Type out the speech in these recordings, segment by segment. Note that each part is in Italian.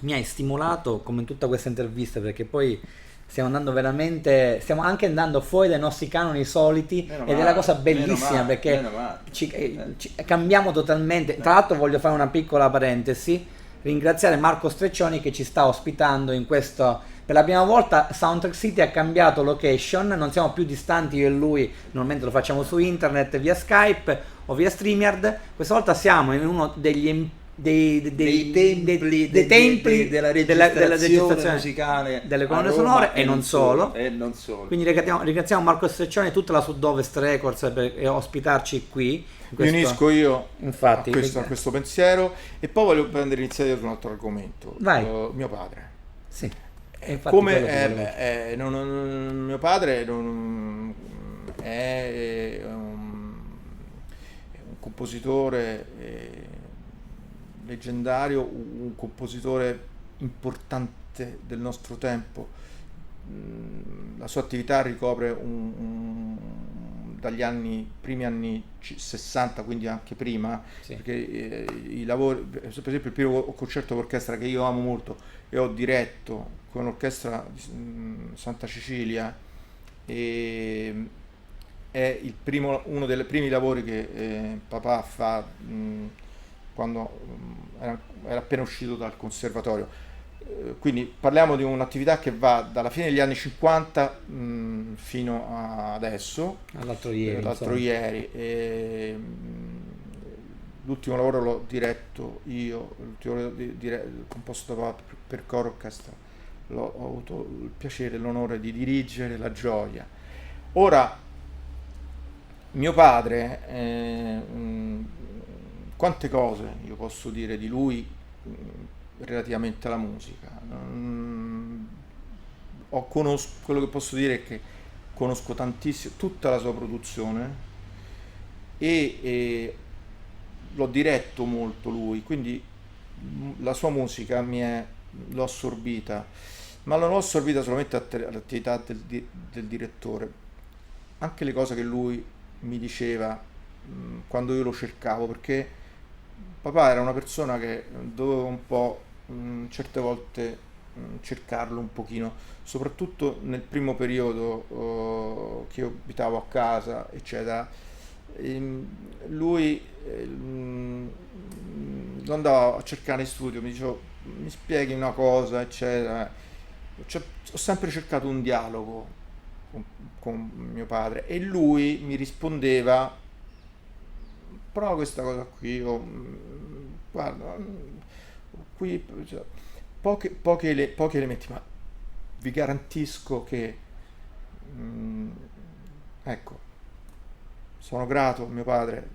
mi hai stimolato come in tutta questa intervista, perché poi stiamo andando veramente, stiamo anche andando fuori dai nostri canoni soliti Meno ed è la cosa male, meno bellissima male, perché meno male. cambiamo totalmente. Tra l'altro voglio fare una piccola parentesi, ringraziare Marco Streccioni che ci sta ospitando in questo. Per la prima volta Soundtrack City ha cambiato location, non siamo più distanti io e lui, normalmente lo facciamo su internet via Skype o via StreamYard, questa volta siamo in uno Dei templi dei templi della della registrazione registrazione musicale delle a colonne Roma sonore e non solo. e non solo. Quindi ringraziamo Marco Streccioni e tutta la Sud-Ovest Records per ospitarci qui. In Mi questo, unisco io infatti, a questo pensiero e poi voglio prendere iniziativa su un altro argomento. vai. Mio padre. Sì, e infatti Come quello ti volevo. mio padre è un compositore leggendario, un compositore importante del nostro tempo. La sua attività ricopre dagli primi anni 60, quindi anche prima, Sì. perché i lavori, per esempio il primo concerto d'orchestra che io amo molto e ho diretto con l'orchestra di Santa Cecilia, e è uno dei primi lavori che papà fa quando era appena uscito dal conservatorio. Quindi parliamo di un'attività che va dalla fine degli anni 50 fino a adesso, All'altro ieri, l'altro insomma. ieri. L'ultimo lavoro l'ho diretto io, l'ultimo lavoro composto da papà per coro orchestra. Ho avuto il piacere e l'onore di dirigere La Gioia. Ora, mio padre, quante cose io posso dire di lui relativamente alla musica. Quello che posso dire è che conosco tantissimo tutta la sua produzione e l'ho diretto molto lui, quindi la sua musica l'ho assorbita, ma non l'ho assorbita solamente all'attività del direttore, anche le cose che lui mi diceva quando io lo cercavo, perché papà era una persona che dovevo un po' certe volte cercarlo un pochino, soprattutto nel primo periodo che io abitavo a casa, eccetera. Lui lo andavo a cercare in studio, mi diceva mi spieghi una cosa, eccetera. Ho sempre cercato un dialogo con mio padre e lui mi rispondeva prova questa cosa qui, o guarda, qui cioè, pochi elementi, ma vi garantisco che, mm, ecco, sono grato a mio padre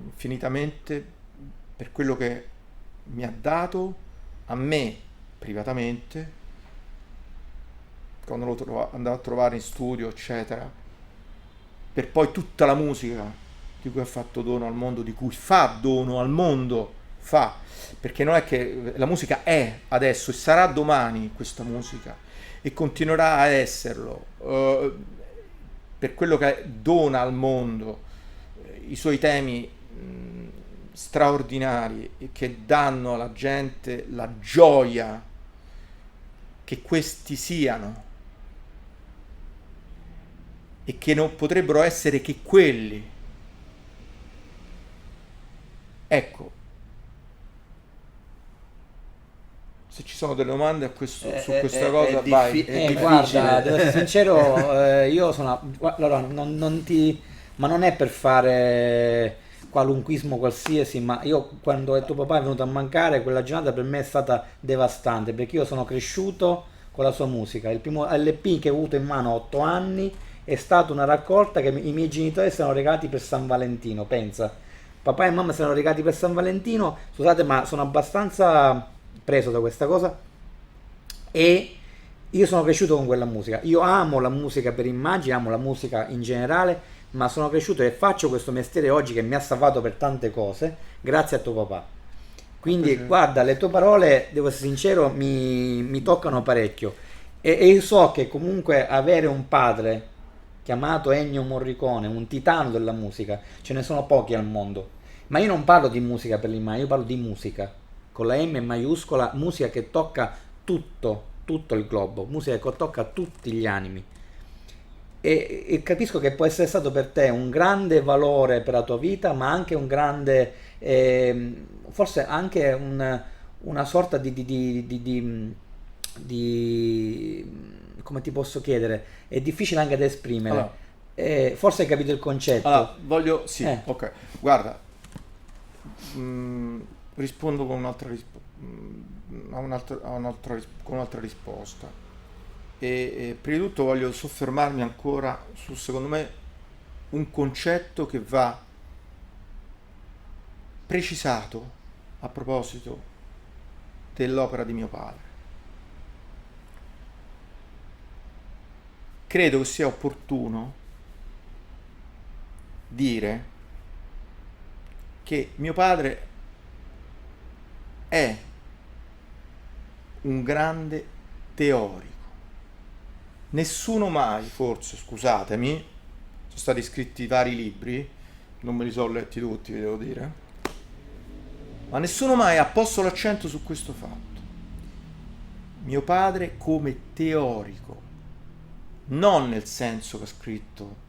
infinitamente per quello che mi ha dato a me privatamente, quando andavo a trovare in studio, eccetera, per poi tutta la musica di cui ha fatto dono al mondo, di cui fa dono al mondo, perché non è che la musica è adesso e sarà domani questa musica e continuerà a esserlo per quello che dona al mondo, i suoi temi straordinari che danno alla gente la gioia che questi siano e che non potrebbero essere che quelli. Ecco, se ci sono delle domande su questa cosa, vai, è Guarda, difficile. devo essere sincero, io sono. Allora, non ti. Ma non è per fare qualunquismo qualsiasi, ma io quando tuo papà è venuto a mancare, quella giornata per me è stata devastante, perché io sono cresciuto con la sua musica. Il primo LP che ho avuto in mano a 8 anni è stata una raccolta che i miei genitori si erano regalati per San Valentino, pensa. Papà e mamma si erano regalati per San Valentino, scusate, ma sono abbastanza preso da questa cosa e io sono cresciuto con quella musica. Io amo la musica per immagini, amo la musica in generale, ma sono cresciuto e faccio questo mestiere oggi che mi ha salvato per tante cose, grazie a tuo papà. Fa Quindi, piacere. guarda, le tue parole, devo essere sincero, mi toccano parecchio. E io so che comunque avere un padre chiamato Ennio Morricone, un titano della musica, ce ne sono pochi al mondo. Ma io non parlo di musica per l'immagine, io parlo di musica con la M maiuscola, musica che tocca tutto il globo, musica che tocca tutti gli animi. E capisco che può essere stato per te un grande valore per la tua vita, ma anche un grande, forse anche una sorta come ti posso chiedere, è difficile anche da esprimere. Allora, Forse hai capito il concetto. voglio, sì, Eh, ok, guarda, rispondo con con un'altra risposta. E prima di tutto voglio soffermarmi ancora su, secondo me, un concetto che va precisato a proposito dell'opera di mio padre. Credo che sia opportuno dire che mio padre è un grande teorico. Nessuno mai, forse, scusatemi, sono stati scritti vari libri, non me li sono letti tutti, vi devo dire, ma nessuno mai ha posto l'accento su questo fatto. Mio padre come teorico, non nel senso che ha scritto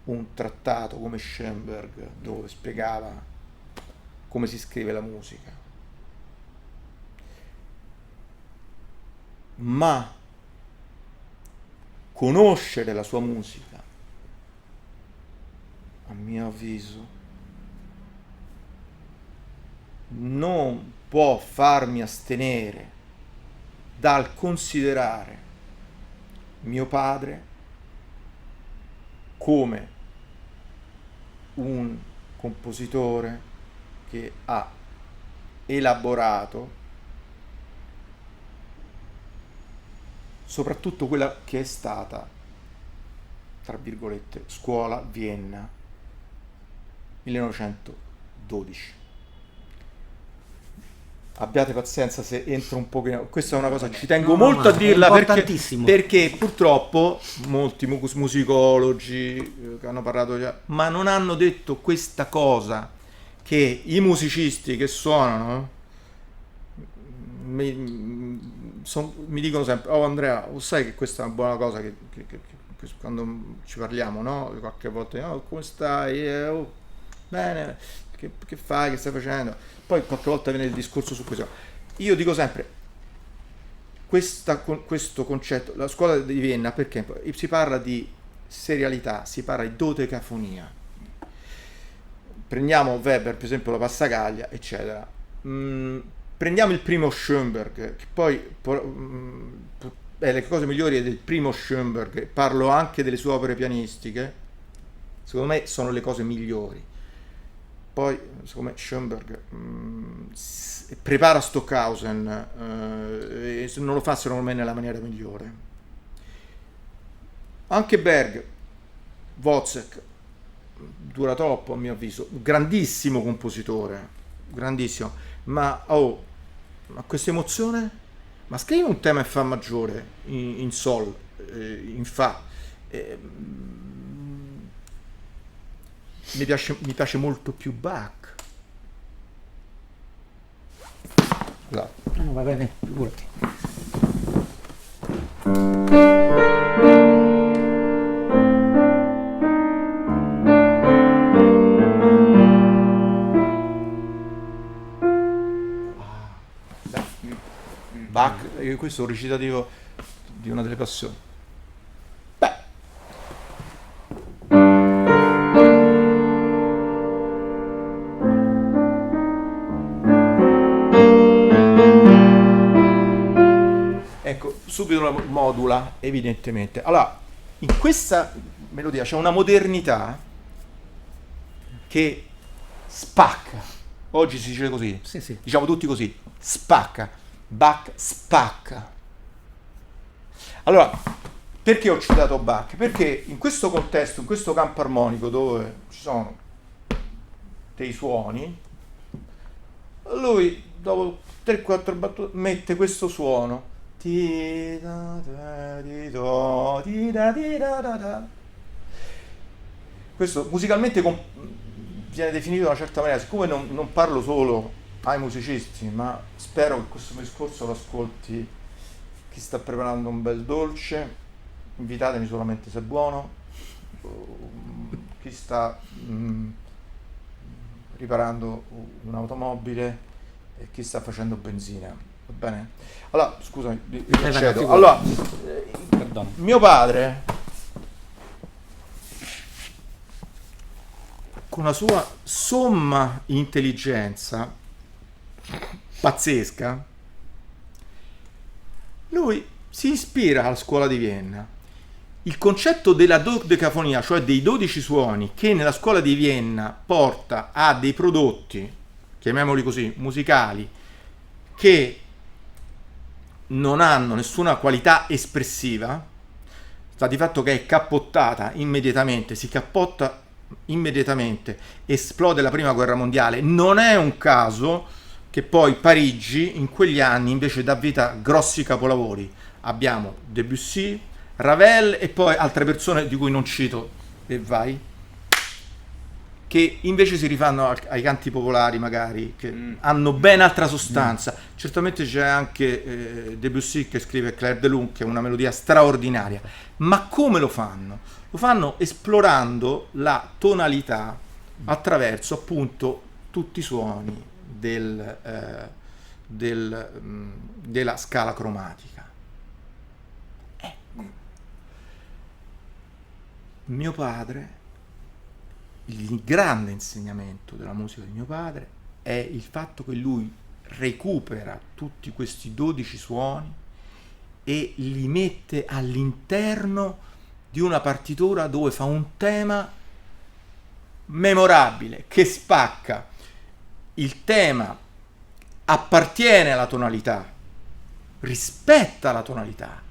un trattato come Schoenberg dove spiegava come si scrive la musica, ma conoscere la sua musica, a mio avviso, non può farmi astenere dal considerare mio padre come un compositore che ha elaborato soprattutto quella che è stata, tra virgolette, scuola Vienna 1912. Abbiate pazienza se entro un pochino, questa è una cosa, ci tengo no, molto a ma è dirla importantissimo. perché purtroppo molti musicologi che hanno parlato già, ma non hanno detto questa cosa, che i musicisti che suonano mi dicono sempre: oh Andrea, lo sai che questa è una buona cosa che quando ci parliamo, no? Qualche volta, oh, come stai? Oh, bene, che fai, che stai facendo? Poi qualche volta viene il discorso su questo. Io dico sempre questo concetto, la scuola di Vienna, perché si parla di serialità, si parla di dodecafonia. Prendiamo Weber, per esempio, la Passacaglia, eccetera. Prendiamo il primo Schoenberg, che poi le cose migliori del primo Schoenberg, parlo anche delle sue opere pianistiche, secondo me sono le cose migliori. Poi, secondo me, Schoenberg prepara Stockhausen, e non lo fa secondo me nella maniera migliore. Anche Berg, Wozzeck, dura troppo a mio avviso, grandissimo compositore, grandissimo, ma questa emozione, ma scrivi un tema in fa maggiore, in sol, in fa, mi piace molto più Bach. No, va bene, figurati. Bach, questo è un recitativo di una delle passioni. Beh, ecco, subito la modula, evidentemente. Allora, in questa melodia c'è una modernità che spacca. Oggi si dice così, Sì. diciamo tutti così, spacca. Bach spacca. Allora, perché ho citato Bach? Perché in questo contesto, in questo campo armonico dove ci sono dei suoni, lui dopo 3-4 battute mette questo suono. Questo musicalmente viene definito in una certa maniera, siccome non parlo solo ai musicisti, ma spero che questo discorso lo ascolti chi sta preparando un bel dolce, invitatemi solamente se è buono, chi sta riparando un'automobile e chi sta facendo benzina, va bene? Allora, scusami, ricedo. Allora, mio padre, con la sua somma intelligenza pazzesca, lui si ispira alla scuola di Vienna. Il concetto della dodecafonia, cioè dei 12 suoni, che nella scuola di Vienna porta a dei prodotti, chiamiamoli così, musicali, che non hanno nessuna qualità espressiva, sta di fatto che è cappottata immediatamente, si cappotta immediatamente, esplode la prima guerra mondiale. Non è un caso che poi Parigi in quegli anni invece dà vita a grossi capolavori. Abbiamo Debussy, Ravel e poi altre persone di cui non cito e vai, che invece si rifanno ai canti popolari magari, che hanno ben altra sostanza. Certamente c'è anche Debussy che scrive Clair de Lune, che è una melodia straordinaria, ma come lo fanno? Lo fanno esplorando la tonalità attraverso appunto tutti i suoni della scala cromatica. Ecco, mio padre, il grande insegnamento della musica di mio padre è il fatto che lui recupera tutti questi 12 suoni e li mette all'interno di una partitura dove fa un tema memorabile, che spacca. Il tema appartiene alla tonalità, rispetta la tonalità,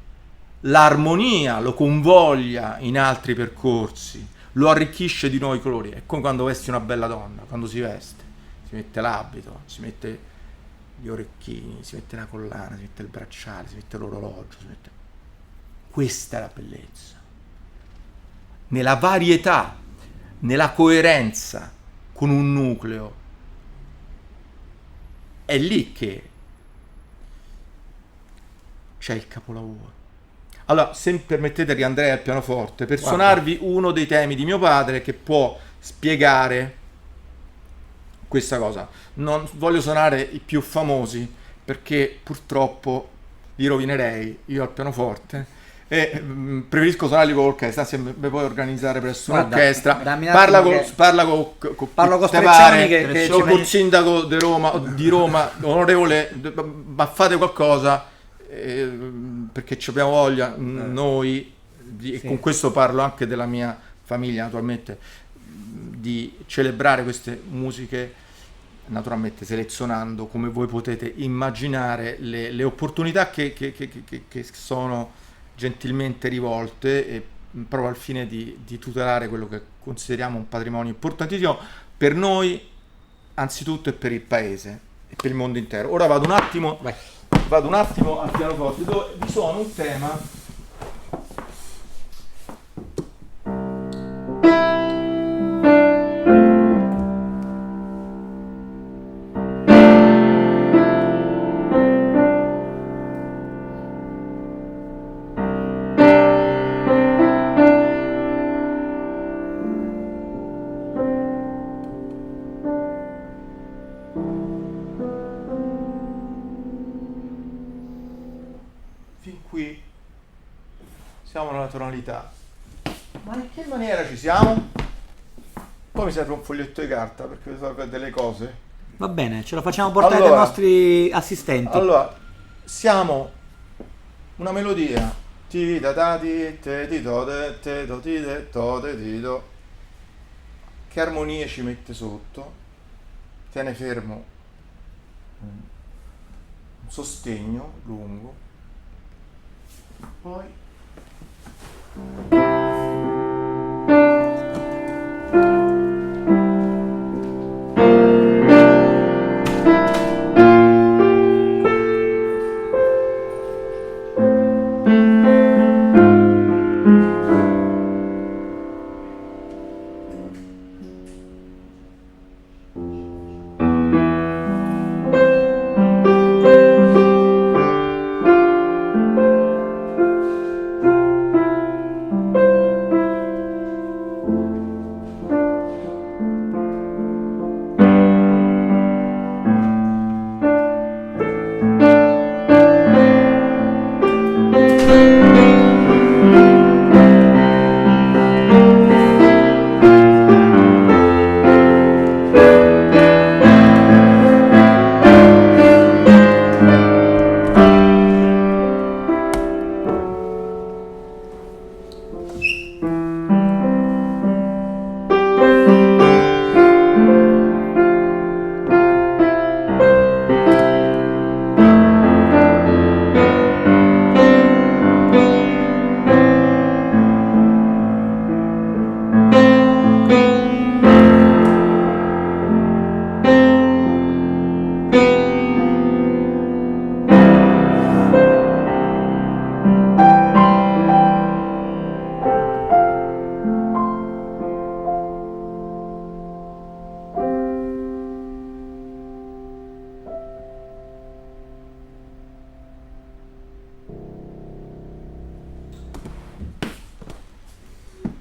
l'armonia lo convoglia in altri percorsi, lo arricchisce di nuovi colori. È come quando vesti una bella donna, quando si veste, si mette l'abito, si mette gli orecchini, si mette la collana, si mette il bracciale, si mette l'orologio, questa è la bellezza. Nella varietà, nella coerenza con un nucleo. È lì che c'è il capolavoro. Allora, se mi permettete, riandrei al pianoforte per suonarvi uno dei temi di mio padre che può spiegare questa cosa. Non voglio suonare i più famosi perché purtroppo li rovinerei io al pianoforte e preferisco suonarli con l'orchestra. Se mi puoi organizzare presso un'orchestra, parla con Streccioni che c'è col sindaco di Roma, onorevole, ma fate qualcosa. Perché ci abbiamo voglia noi e con questo parlo anche della mia famiglia naturalmente, di celebrare queste musiche, naturalmente selezionando, come voi potete immaginare, le opportunità che sono gentilmente rivolte e proprio al fine di tutelare quello che consideriamo un patrimonio importantissimo per noi anzitutto e per il paese e per il mondo intero. Ora vado un attimo al pianoforte dove vi suono un tema siamo nella tonalità. Ma in che maniera ci siamo? Poi mi serve un foglietto di carta perché devo fare delle cose. Va bene, ce lo facciamo portare dai nostri assistenti. Allora, siamo una melodia. Ti da da ti te ti do te do ti de to te ti do. Che armonie ci mette sotto? Tiene fermo un sostegno lungo. Poi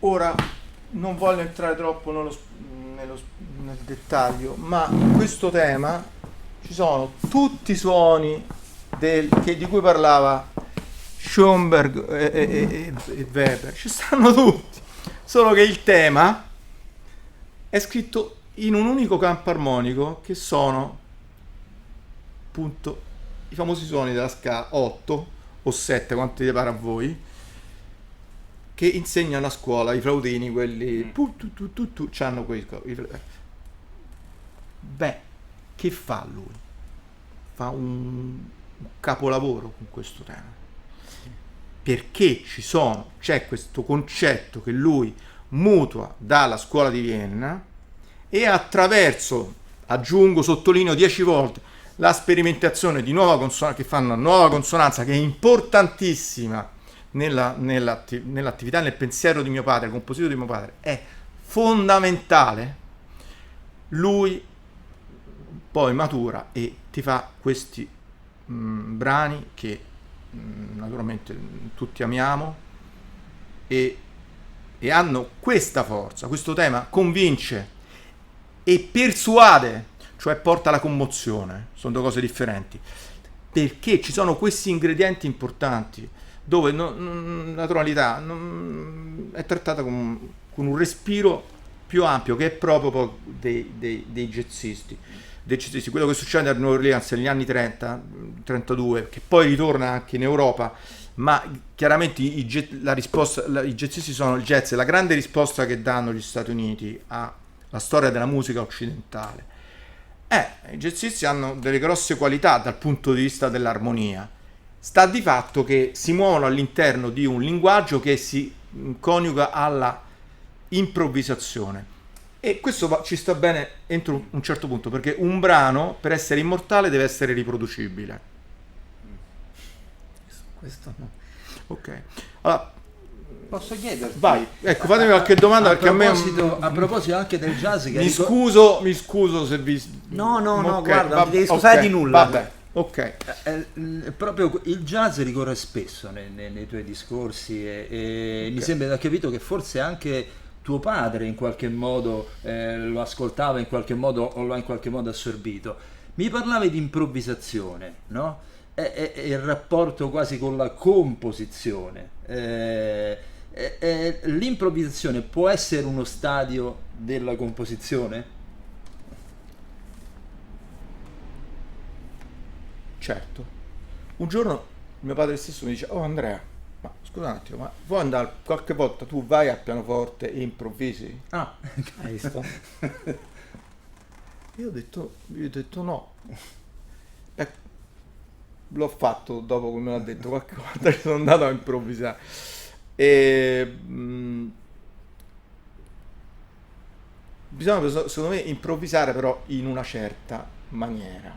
Ora non voglio entrare troppo nel dettaglio, ma in questo tema ci sono tutti i suoni di cui parlava Schoenberg e Weber, ci stanno tutti, solo che il tema è scritto in un unico campo armonico, che sono appunto i famosi suoni della scala 8 o 7, quanti ti pare a voi, che insegnano a scuola i flautini, quelli c'hanno beh, che fa lui? Fa un capolavoro con questo tema, perché c'è questo concetto che lui mutua dalla scuola di Vienna, e attraverso, aggiungo, sottolineo 10 volte, la sperimentazione di nuova consonanza, che fanno una nuova consonanza che è importantissima nell'attività, nel pensiero di mio padre, compositivo di mio padre, è fondamentale. Lui poi matura e ti fa questi brani che naturalmente tutti amiamo, e hanno questa forza. Questo tema convince e persuade, cioè porta alla commozione. Sono due cose differenti, perché ci sono questi ingredienti importanti, dove la tonalità è trattata con un respiro più ampio, che è proprio dei jazzisti. Quello che succede a New Orleans negli anni 30-32, che poi ritorna anche in Europa, ma chiaramente i jazzisti sono il jazz, è la grande risposta che danno gli Stati Uniti alla storia della musica occidentale. I jazzisti hanno delle grosse qualità dal punto di vista dell'armonia. Sta di fatto che si muovono all'interno di un linguaggio che si coniuga alla improvvisazione, e questo ci sta bene entro un certo punto, perché un brano, per essere immortale, deve essere riproducibile. Questo no. Ok, allora posso chiederti? vai, ecco, fatemi qualche domanda, perché a proposito anche del jazz, che mi scuso se vi... No, Ok, guarda, non ti devi scusare di nulla. Vabbè, ok. proprio il jazz ricorre spesso nei tuoi discorsi, e mi sembra di aver capito che forse anche tuo padre in qualche modo lo ascoltava in qualche modo, o lo ha in qualche modo assorbito. Mi parlavi di improvvisazione, no? E il rapporto quasi con la composizione. L'improvvisazione può essere uno stadio della composizione? Certo. Un giorno mio padre stesso mi dice: oh Andrea, ma scusa un attimo, ma vuoi andare qualche volta, tu vai al pianoforte e improvvisi? Ah, hai visto? Io ho detto no. L'ho fatto dopo che me l'ha detto, qualche volta che sono andato a improvvisare. Bisogna, secondo me, improvvisare però in una certa maniera.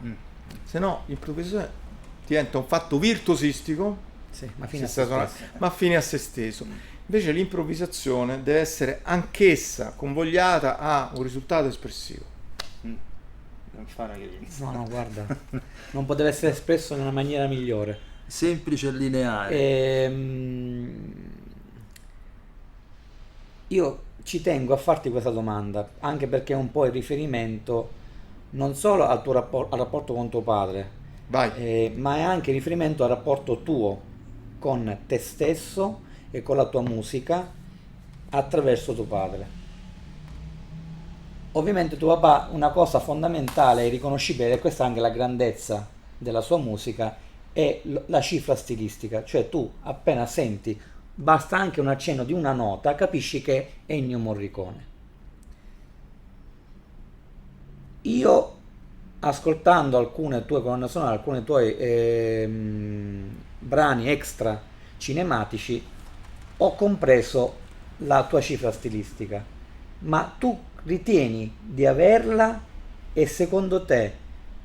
Se no l'improvvisazione diventa un fatto virtuosistico, sì, ma fine a se stesso. Invece l'improvvisazione deve essere anch'essa convogliata a un risultato espressivo. Non fare che... No, guarda, non poteva essere espresso in una maniera migliore. Semplice e lineare. Io ci tengo a farti questa domanda, anche perché è un po' il riferimento non solo al tuo al rapporto con tuo padre, ma è anche il riferimento al rapporto tuo con te stesso e con la tua musica attraverso tuo padre. Ovviamente tuo papà, una cosa fondamentale e riconoscibile, e questa è anche la grandezza della sua musica, è la cifra stilistica, cioè tu appena senti, basta anche un accenno di una nota, capisci che è Ennio Morricone. Io, ascoltando alcune tue colonne sonore, alcuni tuoi brani extra cinematici, ho compreso la tua cifra stilistica, ma tu ritieni di averla, e secondo te,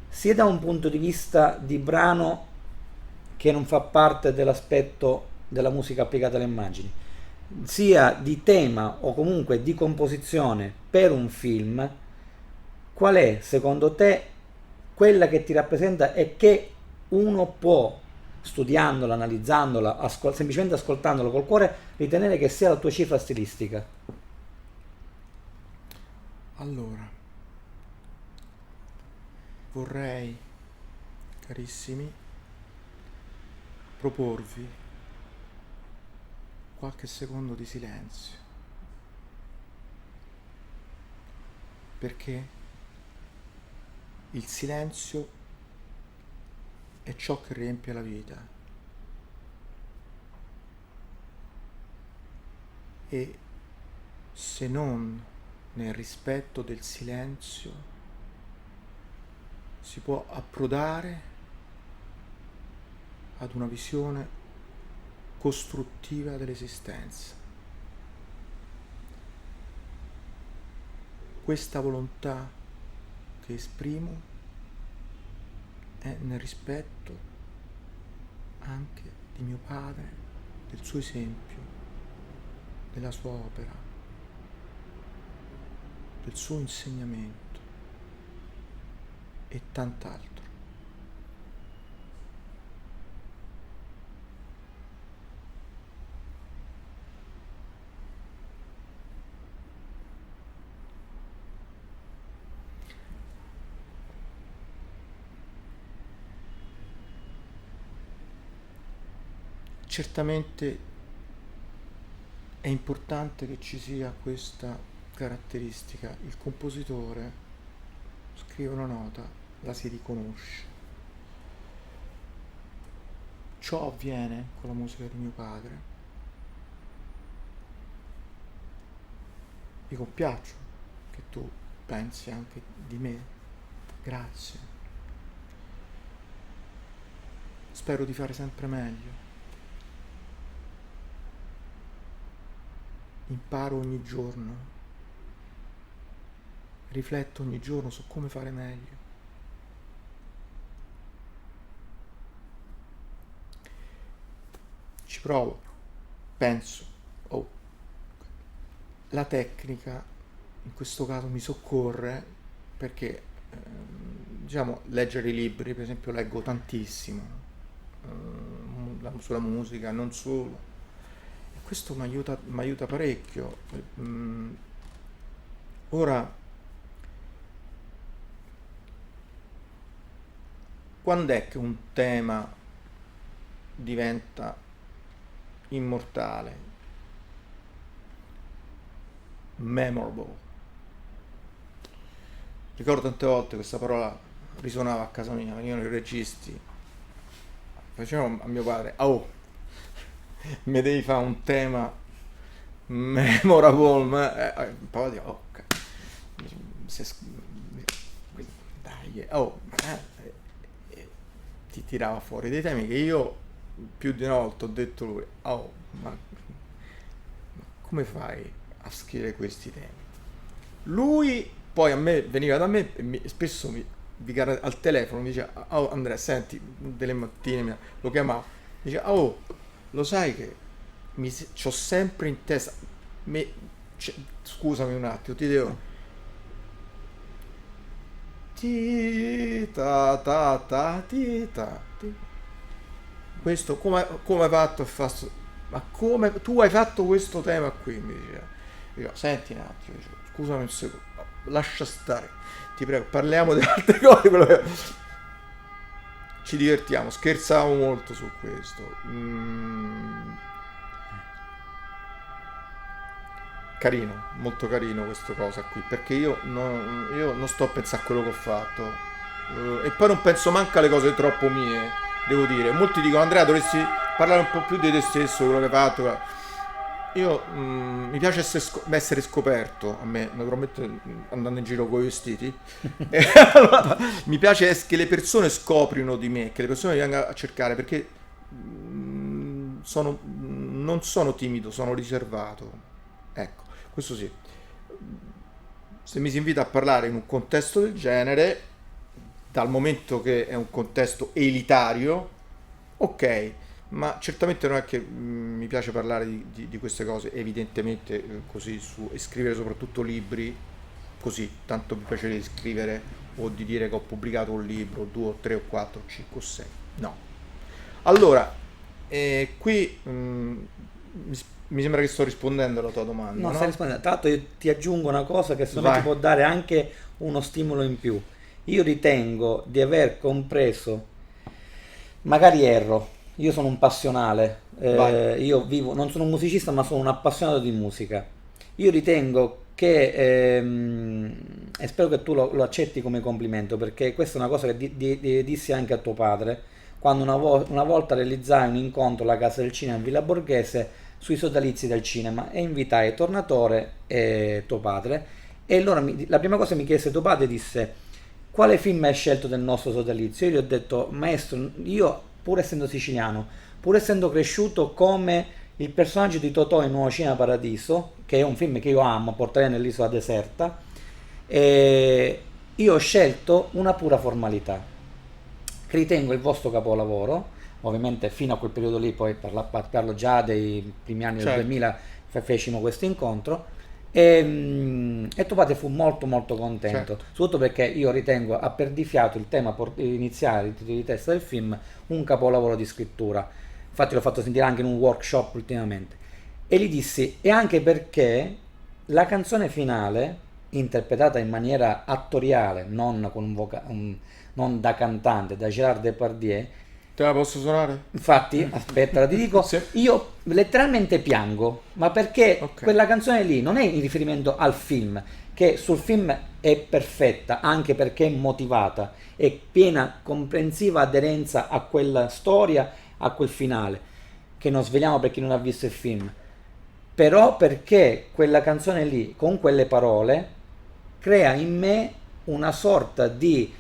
sia da un punto di vista di brano che non fa parte dell'aspetto della musica applicata alle immagini, sia di tema o comunque di composizione per un film, qual è secondo te quella che ti rappresenta e che uno può studiandola, analizzandola, semplicemente ascoltandola col cuore, ritenere che sia la tua cifra stilistica? Allora, vorrei, carissimi, proporvi qualche secondo di silenzio, perché il silenzio è ciò che riempie la vita, e se non nel rispetto del silenzio si può approdare ad una visione costruttiva dell'esistenza. Questa volontà che esprimo è nel rispetto anche di mio padre, del suo esempio, della sua opera, del suo insegnamento e tant'altro. Certamente è importante che ci sia questa caratteristica. Il compositore scrive una nota, la si riconosce. Ciò avviene con la musica di mio padre. Mi compiaccio che tu pensi anche di me. Grazie. Spero di fare sempre meglio. Imparo ogni giorno, rifletto ogni giorno su come fare meglio. Ci provo, penso, la tecnica in questo caso mi soccorre perché, diciamo, leggere i libri, per esempio leggo tantissimo sulla musica, non solo. Questo mi aiuta parecchio. Ora, quando è che un tema diventa immortale, memorable? Ricordo tante volte questa parola risuonava a casa mia, venivano i registi, facevano a mio padre, mi devi fare un tema memorable, poi dico, ok, dai, ti tirava fuori dei temi che io più di una volta ho detto lui, ma come fai a scrivere questi temi? Lui poi veniva da me e spesso al telefono mi diceva, Andrea, senti, delle mattine lo chiamavo, mi diceva, lo sai che c'ho sempre in testa, scusami un attimo, ti devo, ti ta ta ta ti ta ti. Questo come hai fatto ma come tu hai fatto questo tema qui, mi diceva, senti un attimo, scusami un secondo, lascia stare, ti prego, parliamo di altre cose. Ci divertiamo, scherzavamo molto su questo. Carino, molto carino questa cosa qui, perché io non sto a pensare a quello che ho fatto, e poi non penso manco alle cose troppo mie, devo dire. Molti dicono, Andrea, dovresti parlare un po' più di te stesso, quello che hai fatto. Io mi piace essere scoperto, a me naturalmente andando in giro con i vestiti. Allora, mi piace che le persone scoprino di me, che le persone mi vengano a cercare, perché non sono timido, sono riservato. Ecco, questo sì. Se mi si invita a parlare in un contesto del genere, dal momento che è un contesto elitario, ok. Ma certamente non è che mi piace parlare di queste cose, evidentemente, così, e scrivere soprattutto libri, così, tanto mi piace di scrivere o di dire che ho pubblicato un libro, 2 o 3 o 4 o 5 o 6, no. Allora, qui mi sembra che sto rispondendo alla tua domanda, No, no? stai rispondendo. Tra l'altro io ti aggiungo una cosa che secondo me Vai. ti può dare anche uno stimolo in più. Io ritengo di aver compreso, magari erro, io sono un passionale, Vai. io vivo, non sono un musicista ma sono un appassionato di musica. Io ritengo che, e spero che tu lo accetti come complimento, perché questa è una cosa che dissi anche a tuo padre, quando una volta realizzai un incontro alla Casa del Cinema in Villa Borghese sui sodalizi del cinema e invitai Tornatore e tuo padre e allora la prima cosa che mi chiese tuo padre disse quale film hai scelto del nostro sodalizio? Io gli ho detto maestro, io pur essendo siciliano, pur essendo cresciuto come il personaggio di Totò in Nuovo Cinema Paradiso, che è un film che io amo, Portare nell'isola deserta, e io ho scelto una pura formalità, che ritengo il vostro capolavoro, ovviamente fino a quel periodo lì, poi parlo già dei primi anni del Certo. 2000, fecimo questo incontro, e tuo padre fu molto molto contento, Certo. soprattutto perché io ritengo a perdifiato il tema iniziale, il titolo di testa del film, un capolavoro di scrittura. Infatti l'ho fatto sentire anche in un workshop ultimamente. E gli dissi, e anche perché la canzone finale, interpretata in maniera attoriale, non, con non da cantante, da Gérard Depardieu, Te la posso suonare? infatti, aspetta, ti dico, Sì. io letteralmente piango, ma perché Ok. quella canzone lì non è in riferimento al film, che sul film è perfetta, anche perché è motivata, è piena comprensiva aderenza a quella storia, a quel finale, che non sveliamo per chi non ha visto il film. Però perché quella canzone lì, con quelle parole, crea in me una sorta di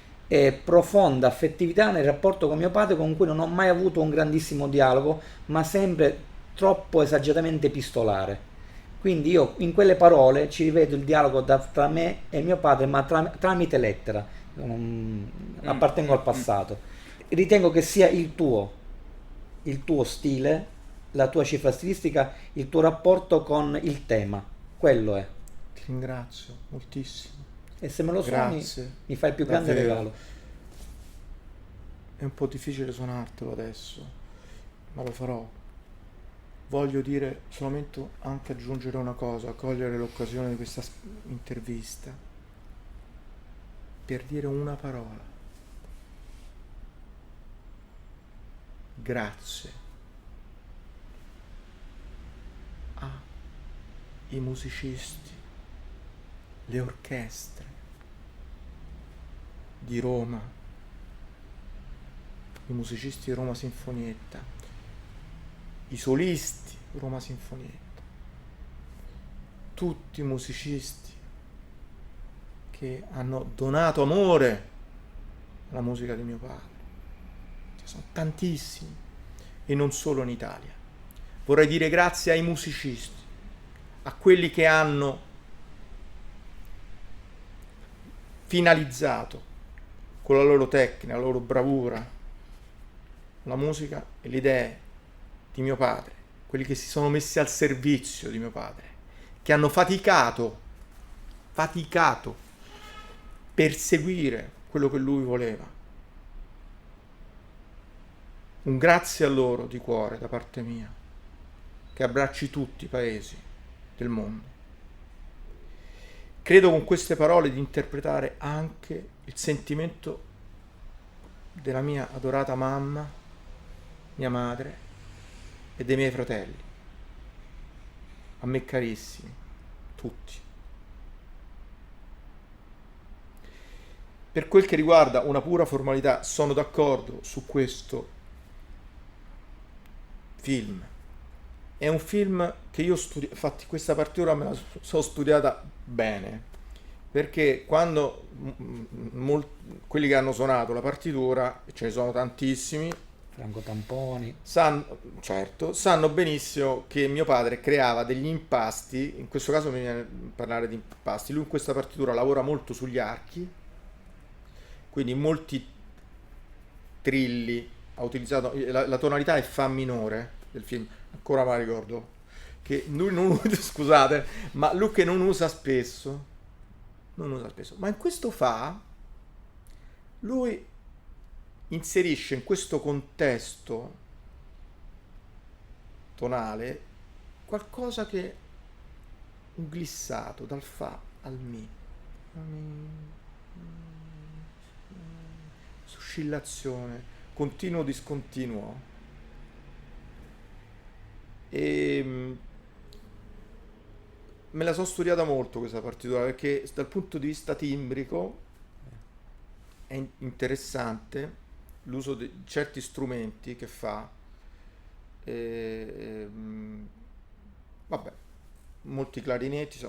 profonda affettività nel rapporto con mio padre, con cui non ho mai avuto un grandissimo dialogo, ma sempre troppo esageratamente epistolare. Quindi io in quelle parole ci rivedo il dialogo tra me e mio padre, ma tramite lettera. Appartengo al passato. Ritengo che sia il tuo stile, la tua cifra stilistica, il tuo rapporto con il tema. Quello è. Ti ringrazio moltissimo. E se me lo suoni, Grazie. mi fai il più grande Davvero. regalo. È un po' difficile suonartelo adesso, ma lo farò. Voglio dire solamente anche aggiungere una cosa, cogliere l'occasione di questa intervista per dire una parola. Grazie ai musicisti, le orchestre di Roma, i musicisti di Roma Sinfonietta, i solisti di Roma Sinfonietta, tutti i musicisti che hanno donato amore alla musica di mio padre. Sono tantissimi, e non solo in Italia. Vorrei dire grazie ai musicisti, a quelli che hanno finalizzato con la loro tecnica, la loro bravura, la musica e le idee di mio padre, quelli che si sono messi al servizio di mio padre, che hanno faticato per seguire quello che lui voleva. Un grazie a loro di cuore da parte mia, che abbracci tutti i paesi del mondo. Credo con queste parole di interpretare anche il sentimento della mia adorata mamma, mia madre e dei miei fratelli, a me carissimi, tutti. Per quel che riguarda una pura formalità, sono d'accordo su questo film. È un film che io infatti questa partitura me la sono studiata bene, perché quando quelli che hanno suonato la partitura, e ce ne sono tantissimi, Franco Tamponi. sanno benissimo che mio padre creava degli impasti, in questo caso mi viene a parlare di impasti, lui in questa partitura lavora molto sugli archi, quindi molti trilli, ha utilizzato, la tonalità è fa minore del film, ancora me la ricordo, che lui non scusate, ma lui che non usa spesso, ma in questo fa, lui inserisce in questo contesto tonale, qualcosa che un glissato dal fa al mi, oscillazione, continuo discontinuo. E me la sono studiata molto questa partitura, perché dal punto di vista timbrico è interessante l'uso di certi strumenti che fa. Vabbè, molti clarinetti,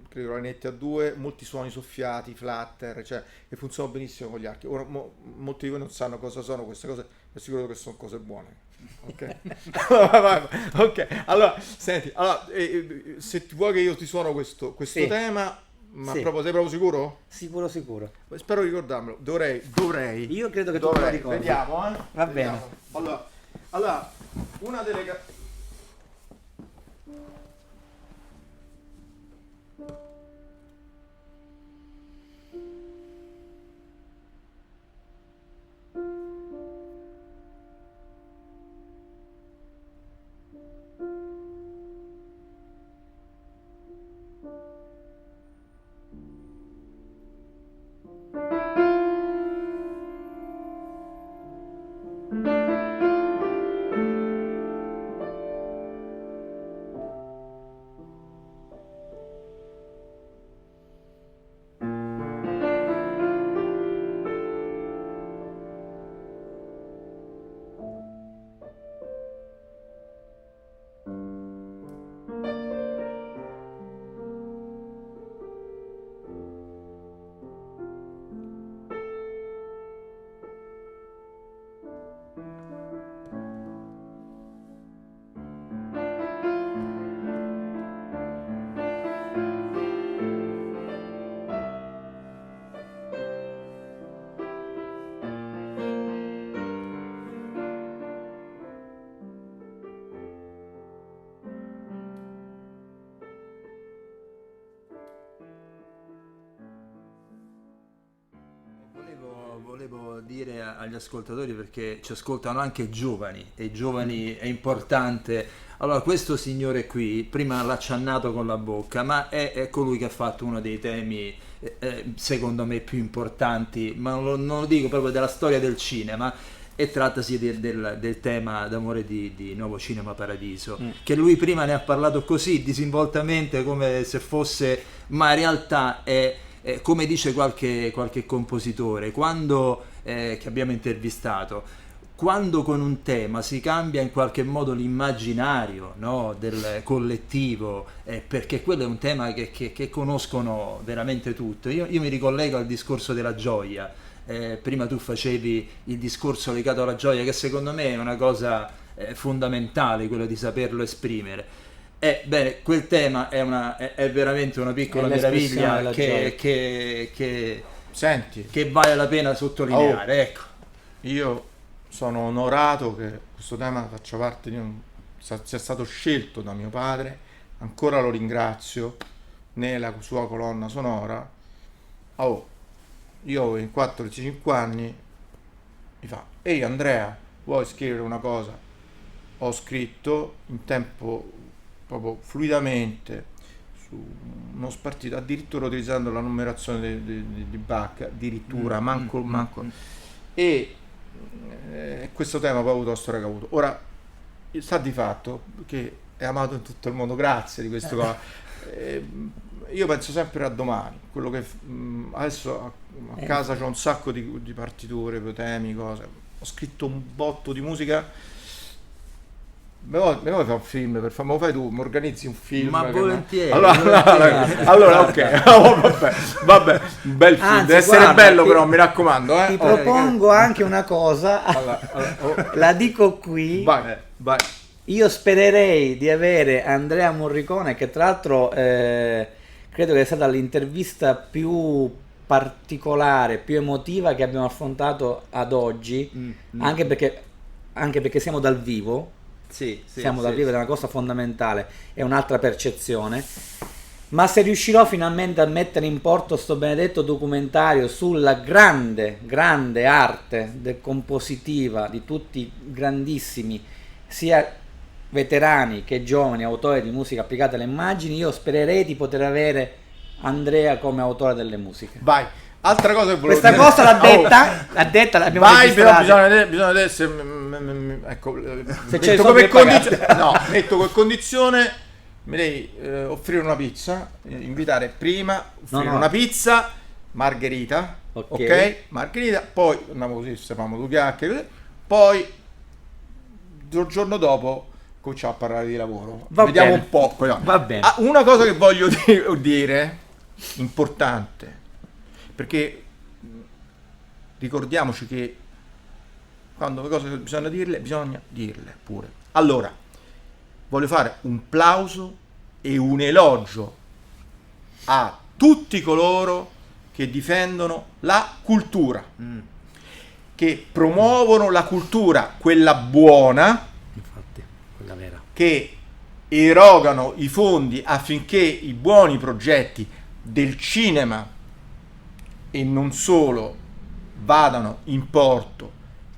credo clarinetti a due, molti suoni soffiati, flutter, cioè che funzionano benissimo con gli archi. Ora molti di voi non sanno cosa sono queste cose, mi assicuro che sono cose buone. Ok, ok, allora senti, allora, se ti vuoi che io ti suono questo Sì. tema, ma Sì. sei proprio sicuro? Sicuro. Spero di ricordarmelo. Dovrei. Io credo che tu te lo ricordi. Vediamo, Va Vediamo. bene. Allora, una delle Volevo dire agli ascoltatori, perché ci ascoltano anche giovani, e i giovani è importante. Allora, questo signore qui, prima l'ha accennato con la bocca, ma è colui che ha fatto uno dei temi, secondo me, più importanti, ma non lo dico proprio della storia del cinema, e trattasi del tema d'amore di Nuovo Cinema Paradiso, che lui prima ne ha parlato così disinvoltamente, come se fosse, ma in realtà è come dice qualche compositore, quando che abbiamo intervistato, quando con un tema si cambia in qualche modo l'immaginario, no, del collettivo, perché quello è un tema che conoscono veramente tutti. Io mi ricollego al discorso della gioia. Prima tu facevi il discorso legato alla gioia, che secondo me è una cosa fondamentale, quello di saperlo esprimere. Bene, quel tema è veramente una piccola È l'espressione meraviglia della Senti, che vale la pena sottolineare. Ecco. io sono onorato che questo tema faccia parte sia stato scelto da mio padre, ancora lo ringrazio, nella sua colonna sonora. Io in 4-5 anni mi fa: ehi Andrea, vuoi scrivere una cosa? Ho scritto in tempo proprio fluidamente su uno spartito, addirittura utilizzando la numerazione di Bach, addirittura manco. E questo tema poi ha avuto la storia che ha avuto. Ora sta di fatto che è amato in tutto il mondo grazie di questo cosa. Io penso sempre a domani, quello che adesso a casa c'ho un sacco di partiture, temi, cose. Ho scritto un botto di musica. Me vuoi fare un film, me lo fai tu, mi organizzi un film? Ma volentieri. Allora ok. Vabbè, un bel film, Anzi, deve essere guarda, bello, però mi raccomando, Ti propongo anche una cosa, Allora, la dico qui. vai. Io spererei di avere Andrea Morricone, che tra l'altro credo che sia stata l'intervista più particolare, più emotiva che abbiamo affrontato ad oggi, anche perché siamo dal vivo. Siamo dal vivo, è una cosa fondamentale, è un'altra percezione. Ma se riuscirò finalmente a mettere in porto sto benedetto documentario sulla grande compositiva di tutti grandissimi, sia veterani che giovani autori di musica applicata alle immagini, io spererei di poter avere Andrea come autore delle musiche. Vai. Altra cosa che volevo Questa dire. cosa l'ha detta, l'abbiamo Vai, però registrata. bisogna vedere se, ecco, Se c'è i metto soldi come per pagare. metto come condizione, mi devi offrire una pizza, invitare prima, offrire No. una pizza, margherita, ok? Margherita, poi andiamo così, stavamo due chiacchiere, così, poi il giorno dopo cominciamo a parlare di lavoro. Va Vediamo bene. un po'. Va bene. Una cosa che voglio dire, importante, perché ricordiamoci che quando le cose bisogna dirle pure. Allora, voglio fare un plauso e un elogio a tutti coloro che difendono la cultura, che promuovono la cultura, quella buona, Infatti, quella vera. che erogano i fondi affinché i buoni progetti del cinema e non solo vadano in porto,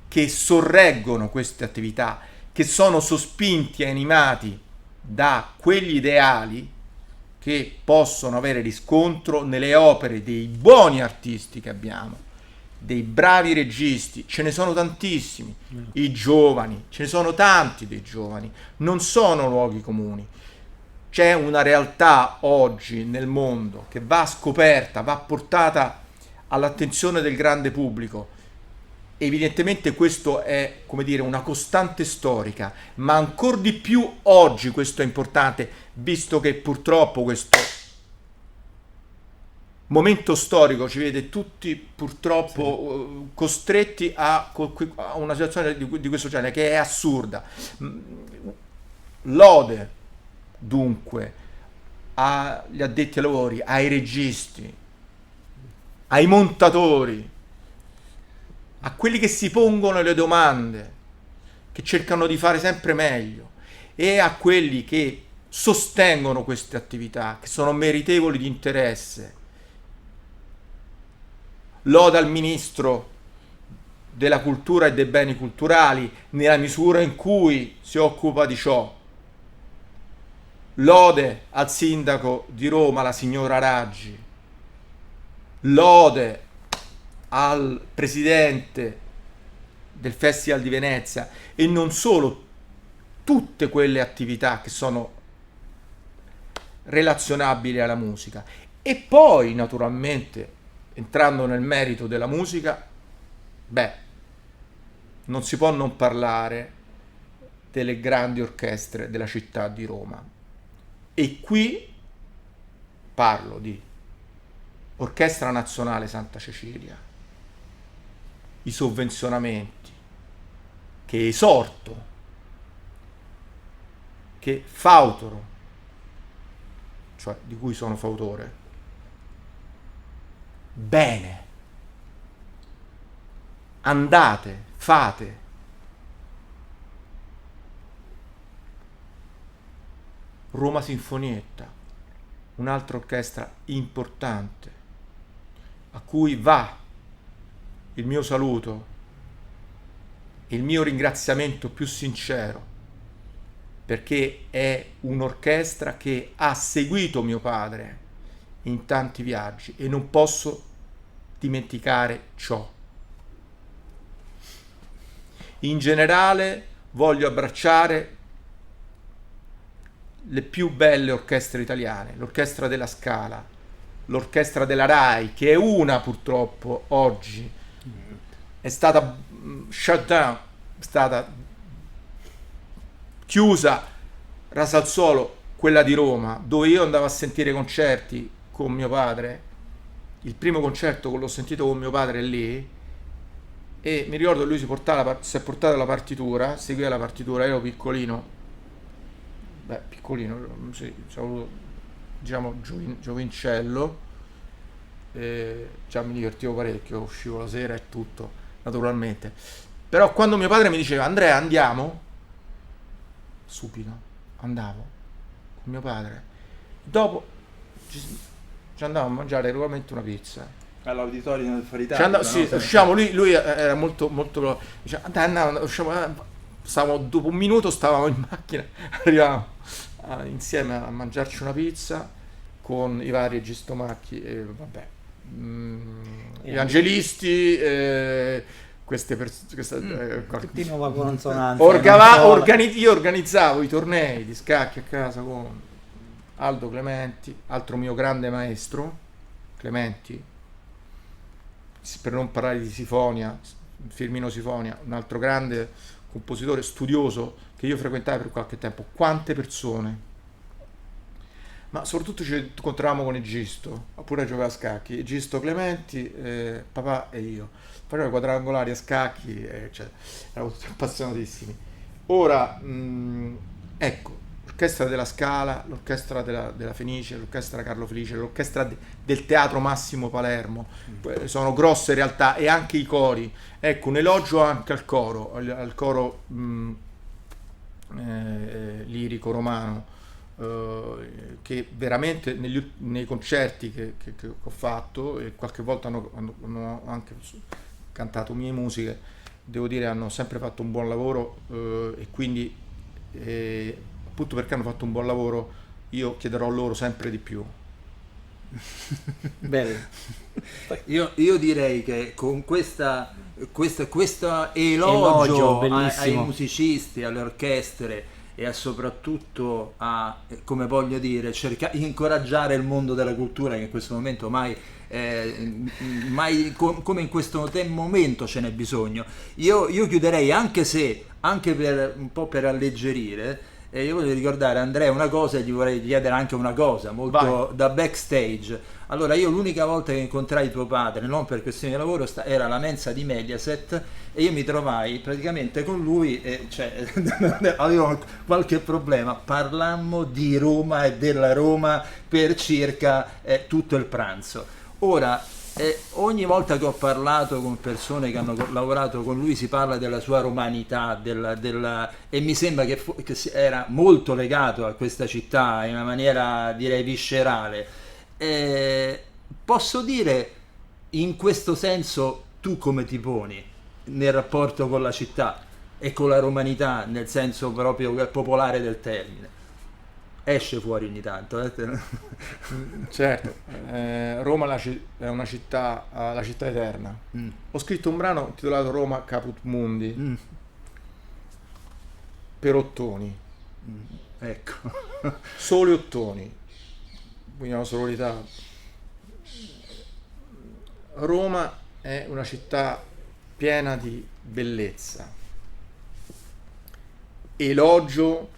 che sorreggono queste attività, che sono sospinti e animati da quegli ideali che possono avere riscontro nelle opere dei buoni artisti che abbiamo, dei bravi registi, ce ne sono tantissimi, i giovani, ce ne sono tanti dei giovani, non sono luoghi comuni. C'è una realtà oggi nel mondo che va scoperta, va portata all'attenzione del grande pubblico. Evidentemente questo è, come dire, una costante storica, ma ancor di più oggi questo è importante, visto che purtroppo questo momento storico ci vede tutti purtroppo costretti a una situazione di questo genere, che è assurda. Lode dunque agli addetti ai lavori, ai registi, ai montatori, a quelli che si pongono le domande, che cercano di fare sempre meglio, e a quelli che sostengono queste attività, che sono meritevoli di interesse. Loda al ministro della cultura e dei beni culturali nella misura in cui si occupa di ciò. Lode al sindaco di Roma, la signora Raggi. Lode al presidente del Festival di Venezia, e non solo, tutte quelle attività che sono relazionabili alla musica. E poi, naturalmente, entrando nel merito della musica, non si può non parlare delle grandi orchestre della città di Roma. E qui parlo di Orchestra Nazionale Santa Cecilia, i sovvenzionamenti che esorto, che fautoro, cioè di cui sono fautore. Bene, andate, fate. Roma Sinfonietta, un'altra orchestra importante, a cui va il mio saluto, il mio ringraziamento più sincero, perché è un'orchestra che ha seguito mio padre in tanti viaggi e non posso dimenticare ciò. In generale voglio abbracciare le più belle orchestre italiane, l'Orchestra della Scala, l'Orchestra della Rai, che è una purtroppo oggi, è stata shut down, è stata chiusa, rasa al suolo, quella di Roma, dove io andavo a sentire concerti con mio padre. Il primo concerto che l'ho sentito con mio padre è lì, e mi ricordo lui si è portato la partitura, seguiva la partitura, ero piccolino, sì, diciamo giovincello, già mi divertivo parecchio, uscivo la sera e tutto, naturalmente. Però quando mio padre mi diceva Andrea andiamo, subito andavo con mio padre. Dopo ci andavamo a mangiare regolarmente una pizza All'auditorio del Faritano, sì, usciamo, lui era molto diceva, dai, usciamo, dopo un minuto stavamo in macchina, arrivavamo insieme a mangiarci una pizza con i vari Egistomacchi e vabbè, evangelisti, Tutti nuova consonanza. io organizzavo i tornei di scacchi a casa con Aldo Clementi, altro mio grande maestro, Clementi, per non parlare di Sifonia, Firmino Sifonia, un altro grande compositore studioso che io frequentai per qualche tempo. Quante persone, ma soprattutto ci incontravamo con Egisto, oppure giocava a scacchi, Egisto Clementi, papà e io, facevamo i quadrangolari a scacchi, eravamo tutti appassionatissimi. Ora, ecco, l'orchestra della Scala, l'orchestra della Fenice, l'orchestra Carlo Felice, l'orchestra del Teatro Massimo Palermo, sono grosse realtà, e anche i cori. Ecco, un elogio anche al coro lirico romano, che veramente nei concerti che ho fatto, e qualche volta hanno anche cantato mie musiche, devo dire hanno sempre fatto un buon lavoro, e quindi appunto perché hanno fatto un buon lavoro io chiederò loro sempre di più. Bene. Io direi che con questo elogio ai bellissimo. musicisti, alle orchestre e soprattutto a, come voglio dire, incoraggiare il mondo della cultura, che in questo momento mai come in questo momento ce n'è bisogno. Io chiuderei, anche per un po' per alleggerire. Io voglio ricordare a Andrea una cosa, e gli vorrei chiedere anche una cosa molto da backstage. Allora, io l'unica volta che incontrai tuo padre, non per questioni di lavoro, era alla mensa di Mediaset, e io mi trovai praticamente con lui, avevo qualche problema, parlammo di Roma e della Roma per circa tutto il pranzo. Ora, ogni volta che ho parlato con persone che hanno lavorato con lui si parla della sua romanità, e mi sembra che era molto legato a questa città in una maniera, direi, viscerale. Posso dire, in questo senso, tu come ti poni nel rapporto con la città e con la romanità, nel senso proprio popolare del termine? Esce fuori ogni tanto. Certo, Roma è una città, la città eterna. Ho scritto un brano intitolato Roma Caput Mundi, per ottoni, Ecco. soli ottoni, quindi una sororità. Roma è una città piena di bellezza, elogio.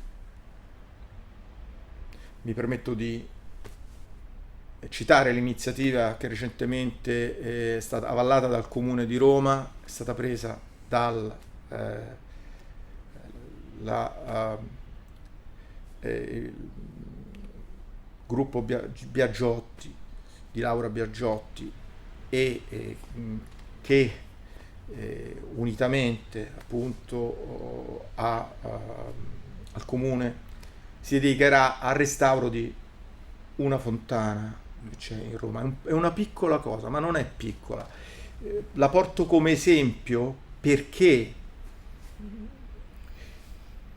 Mi permetto di citare l'iniziativa che recentemente è stata avallata dal Comune di Roma, è stata presa dal gruppo Biagiotti, di Laura Biagiotti, che unitamente appunto al Comune si dedicherà al restauro di una fontana che c'è in Roma. È una piccola cosa, ma non è piccola. La porto come esempio perché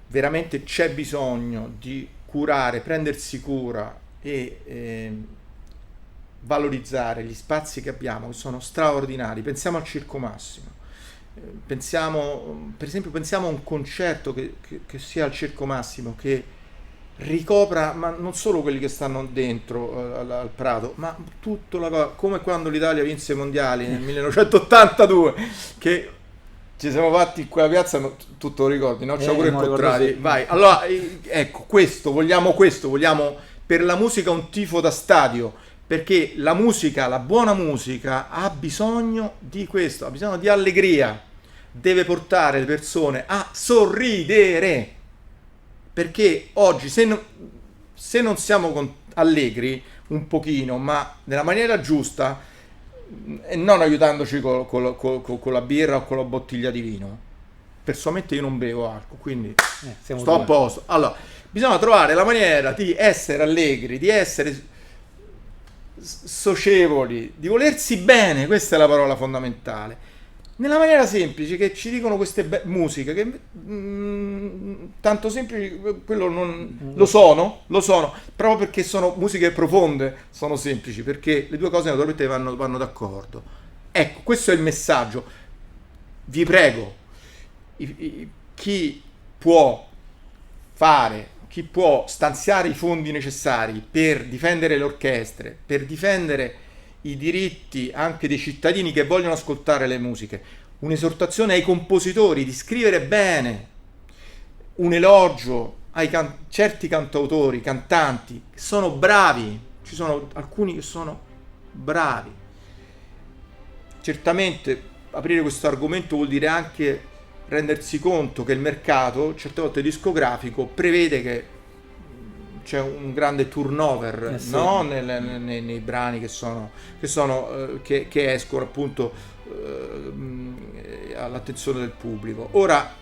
veramente c'è bisogno di curare, prendersi cura e valorizzare gli spazi che abbiamo, che sono straordinari. Pensiamo al Circo Massimo. Pensiamo a un concerto che sia al Circo Massimo, che ricopra, ma non solo quelli che stanno dentro al Prato, ma tutto come quando l'Italia vinse i mondiali nel 1982, che ci siamo fatti in quella piazza, tutto lo ricordi, no? Ci siamo pure incontrati. Vai. Allora, ecco, vogliamo per la musica un tifo da stadio, perché la buona musica ha bisogno di questo, ha bisogno di allegria, deve portare le persone a sorridere. Perché oggi se non siamo allegri un pochino, ma nella maniera giusta, e non aiutandoci con la birra o con la bottiglia di vino, personalmente io non bevo alcol, quindi sto a posto. Allora, bisogna trovare la maniera di essere allegri, di essere socievoli, di volersi bene, questa è la parola fondamentale. nella maniera semplice, che ci dicono queste musiche che tanto semplici, quello non lo sono, proprio perché sono musiche profonde, sono semplici, perché le due cose naturalmente vanno d'accordo. Ecco, questo è il messaggio. Vi prego, chi può stanziare i fondi necessari per difendere le orchestre, per difendere i diritti anche dei cittadini che vogliono ascoltare le musiche, un'esortazione ai compositori di scrivere bene, un elogio ai certi cantautori, cantanti, che sono bravi, ci sono alcuni che sono bravi. Certamente aprire questo argomento vuol dire anche rendersi conto che il mercato, certe volte discografico, prevede che c'è un grande turnover, sì, no? nei brani che escono appunto all'attenzione del pubblico. Ora,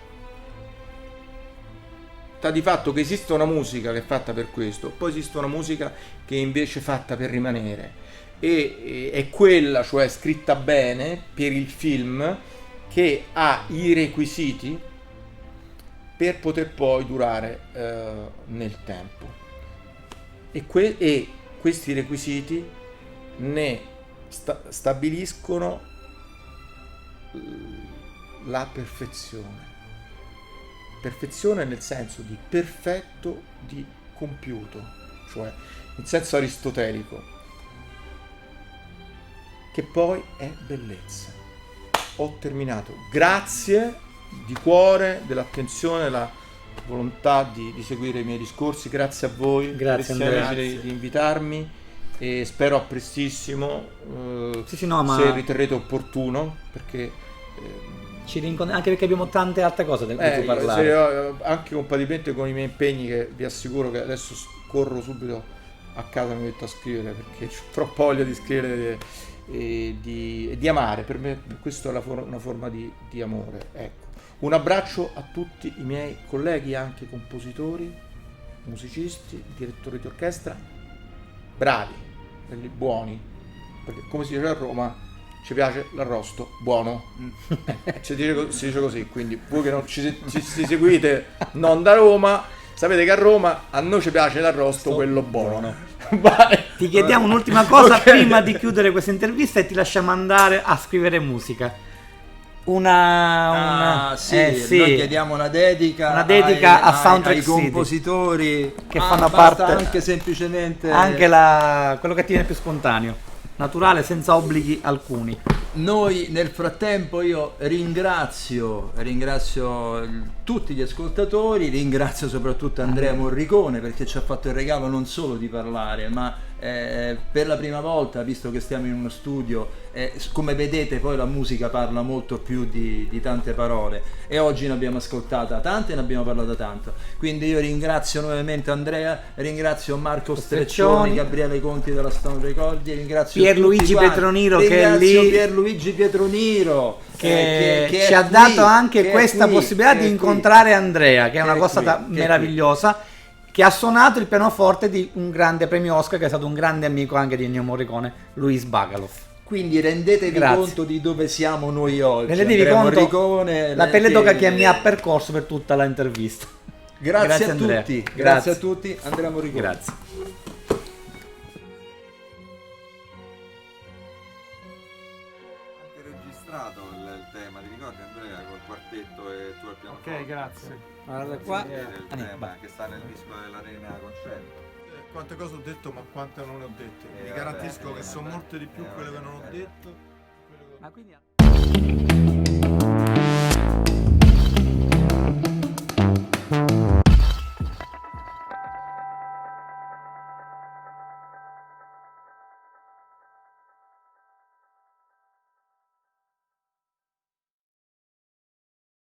sta di fatto che esiste una musica che è fatta per questo, poi esiste una musica che è invece fatta per rimanere, e è quella, cioè scritta bene per il film, che ha i requisiti per poter poi durare nel tempo. E questi requisiti ne stabiliscono la perfezione. Perfezione nel senso di perfetto, di compiuto, cioè in senso aristotelico, che poi è bellezza. Ho terminato. Grazie di cuore dell'attenzione, della volontà di seguire i miei discorsi. Grazie a voi, Grazie, Cristiano, Andrea. di invitarmi, e spero a prestissimo, se riterrete opportuno, perché ci rincontriamo, anche perché abbiamo tante altre cose di cui parlare. anche compatibilmente con i miei impegni, che vi assicuro che adesso corro subito a casa, mi metto a scrivere, perché ho troppa voglia di scrivere e di amare. Per me questa è una forma di amore, ecco. Un abbraccio a tutti i miei colleghi, anche compositori, musicisti, direttori di orchestra, bravi, quelli buoni, perché come si dice a Roma, ci piace l'arrosto buono, si dice così. Quindi voi che non ci seguite non da Roma, sapete che a Roma a noi ci piace l'arrosto quello buono. Ti chiediamo un'ultima cosa prima di chiudere questa intervista, e ti lasciamo andare a scrivere musica. Sì, noi chiediamo una dedica a Soundtrack ai compositori che fanno parte, anche semplicemente anche quello che ti viene più spontaneo, naturale, senza obblighi alcuni. Noi nel frattempo io ringrazio tutti gli ascoltatori, ringrazio soprattutto Andrea Morricone, perché ci ha fatto il regalo non solo di parlare, ma per la prima volta, visto che stiamo in uno studio, come vedete poi la musica parla molto più di tante parole, e oggi ne abbiamo ascoltata tante e ne abbiamo parlato tanto. Quindi io ringrazio nuovamente Andrea, ringrazio Marco Streccioni, Gabriele Conti della Stone Recordi, ringrazio Pierluigi Pietroniro, che è lì, Pierluigi Pietroniro, che ci ha dato anche questa possibilità di incontrare Andrea, che è una cosa meravigliosa, che ha suonato il pianoforte di un grande premio Oscar, che è stato un grande amico anche di Ennio Morricone, Luis Bacalov. Quindi rendetevi conto di dove siamo noi oggi. Rendetevi conto la pelle d'oca che mi ha percorso per tutta l'intervista. Grazie a Andrea. tutti, grazie a tutti, Andrea Morricone. Grazie. Anche registrato il tema, ti ricordi Andrea, col quartetto e tu al pianoforte? Ok, grazie. Guarda qua. Il tema che sta nel disco dell'Arena Concerto. Quante cose ho detto, ma quante non le ho dette. Vi garantisco che sono molte di più quelle che non ho detto. Ma quindi